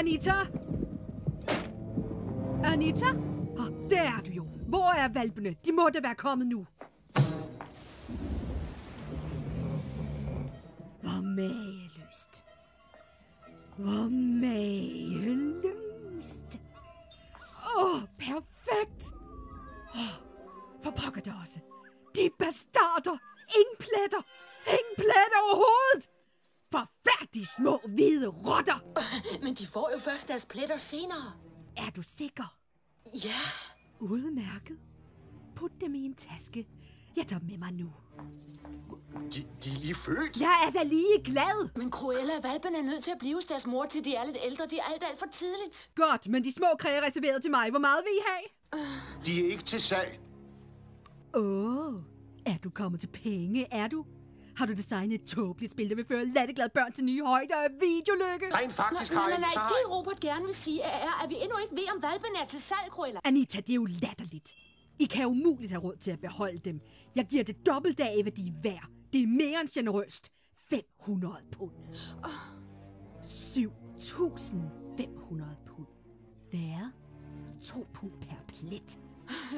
Anita? Anita? Der er du jo. Hvor er hvalpene? De må da være kommet nu. Hvor mageløst. Hvor mageløst. Perfekt. For pokker det også. De bastarder. Ingen pletter. Ingen pletter overhovedet. Forfærdelige små hvide rotter. Men de får jo først deres pletter senere. Er du sikker? Ja. Udmærket. Put dem i en taske. Jeg tager dem med mig nu. De er lige født. Jeg er da lige glad. Men Cruella og hvalpene er nødt til at blive hos deres mor, til de er lidt ældre. Det er alt for tidligt. Godt, men de små kræ er reserveret til mig. Hvor meget vil I have? De er ikke til salg. Er du kommet til penge, er du? Har du designet et tåbeligt spil, der vil føre latterglade børn til nye højder af videolykke? Rent faktisk har jeg... Nej, det Robert gerne vil sige, er, at vi endnu ikke ved, om hvalpene er til salg, Cruella. Anita, det er jo latterligt. I kan umuligt have råd til at beholde dem. Jeg giver det dobbelt af, hvad de er værd. Det er mere end generøst. 500 pund. 7.500 pund. Hver 2 pund per plet.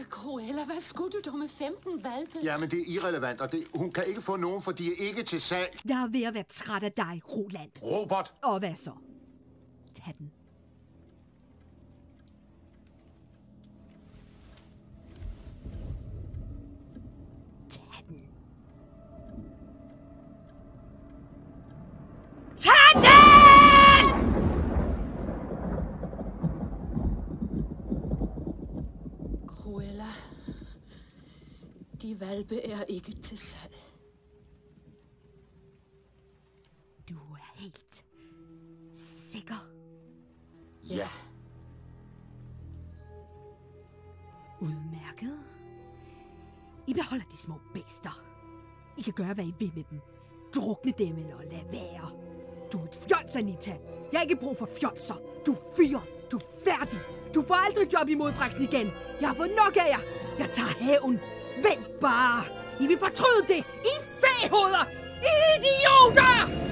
Cruella, hvad skulle du dog med 15 hvalpe? Jamen, det er irrelevant, og hun kan ikke få nogen, for de er ikke til salg. Jeg er ved at være træt af dig, Roland. Robert! Og hvad så? Tag den. Tag den. Tag den! Cruella, de hvalpe er ikke til salg. Du er helt sikker? Ja. Udmærket. I beholder de små bæster. I kan gøre, hvad I vil med dem. Drukne dem eller lad være. Du er et fjols, Anita. Jeg har ikke brug for fjolser. Du er fyret. Du er færdig. Du får aldrig job i modbræksen igen. Jeg har fået nok af jer. Jeg tager hævn. Vent bare. I vil fortryde det. I fæhoveder. I idioter!